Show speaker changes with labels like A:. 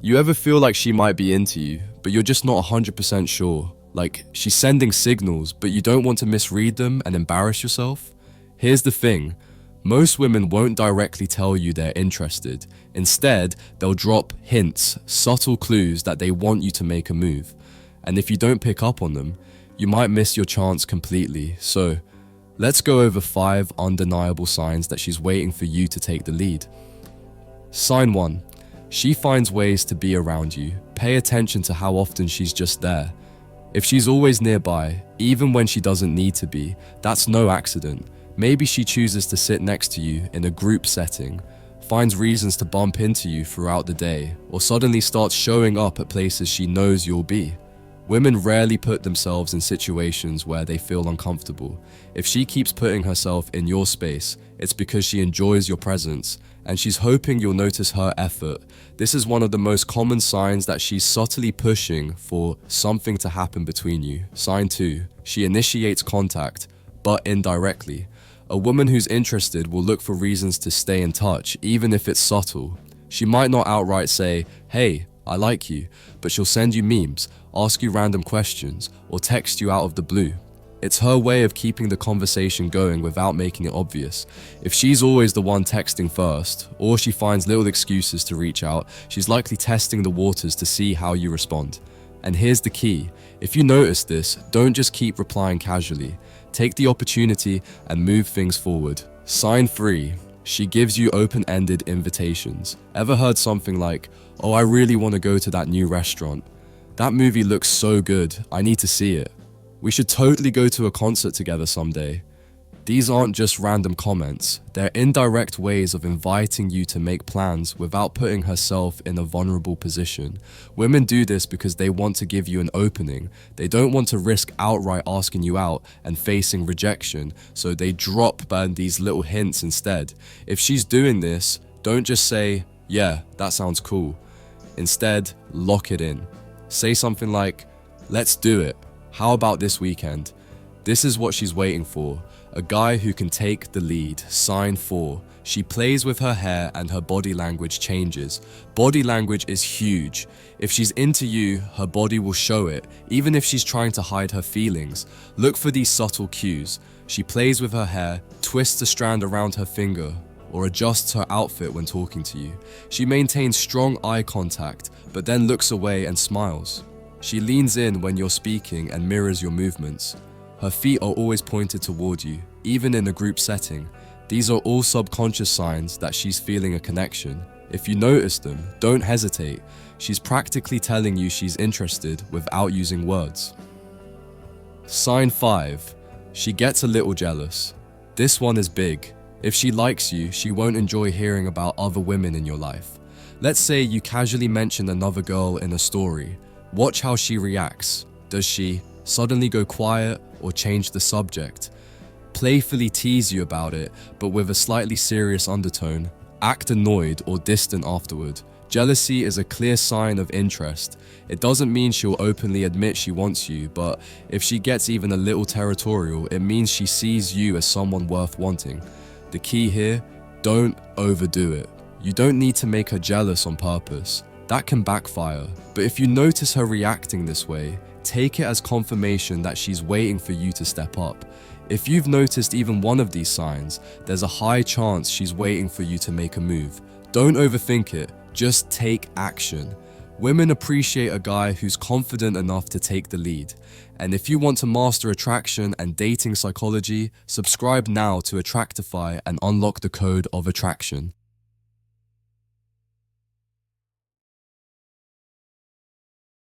A: You ever feel like she might be into you, but you're just not 100% sure? Like, she's sending signals, but you don't want to misread them and embarrass yourself? Here's the thing. Most women won't directly tell you they're interested. Instead, they'll drop hints, subtle clues that they want you to make a move. And if you don't pick up on them, you might miss your chance completely. So, let's go over 5 undeniable signs that she's waiting for you to take the lead. Sign 1. She finds ways to be around you. Pay attention to how often she's just there. If she's always nearby, even when she doesn't need to be, that's no accident. Maybe she chooses to sit next to you in a group setting, finds reasons to bump into you throughout the day, or suddenly starts showing up at places she knows you'll be. Women rarely put themselves in situations where they feel uncomfortable. If she keeps putting herself in your space, it's because she enjoys your presence, and she's hoping you'll notice her effort. This is one of the most common signs that she's subtly pushing for something to happen between you. Sign 2. She initiates contact, but indirectly. A woman who's interested will look for reasons to stay in touch, even if it's subtle. She might not outright say, "Hey, I like you," but she'll send you memes, ask you random questions, or text you out of the blue. It's her way of keeping the conversation going without making it obvious. If she's always the one texting first, or she finds little excuses to reach out, she's likely testing the waters to see how you respond. And here's the key. If you notice this, don't just keep replying casually. Take the opportunity and move things forward. Sign 3. She gives you open-ended invitations. Ever heard something like, "Oh, I really want to go to that new restaurant. That movie looks so good, I need to see it. We should totally go to a concert together someday." These aren't just random comments. They're indirect ways of inviting you to make plans without putting herself in a vulnerable position. Women do this because they want to give you an opening. They don't want to risk outright asking you out and facing rejection, so they drop these little hints instead. If she's doing this, don't just say, "Yeah, that sounds cool." Instead, lock it in. Say something like, "Let's do it. How about this weekend?" This is what she's waiting for. A guy who can take the lead. Sign 4. She plays with her hair and her body language changes. Body language is huge. If she's into you, her body will show it, even if she's trying to hide her feelings. Look for these subtle cues. She plays with her hair, twists a strand around her finger, or adjusts her outfit when talking to you. She maintains strong eye contact, but then looks away and smiles. She leans in when you're speaking and mirrors your movements. Her feet are always pointed toward you, even in a group setting. These are all subconscious signs that she's feeling a connection. If you notice them, don't hesitate. She's practically telling you she's interested without using words. Sign 5. She gets a little jealous. This one is big. If she likes you, she won't enjoy hearing about other women in your life. Let's say you casually mention another girl in a story. Watch how she reacts. Does she suddenly go quiet or change the subject? Playfully tease you about it, but with a slightly serious undertone. Act annoyed or distant afterward. Jealousy is a clear sign of interest. It doesn't mean she'll openly admit she wants you, but if she gets even a little territorial, it means she sees you as someone worth wanting. The key here, don't overdo it. You don't need to make her jealous on purpose. That can backfire. But if you notice her reacting this way, take it as confirmation that she's waiting for you to step up. If you've noticed even one of these signs, there's a high chance she's waiting for you to make a move. Don't overthink it, just take action. Women appreciate a guy who's confident enough to take the lead. And if you want to master attraction and dating psychology, subscribe now to Attractify and unlock the code of attraction.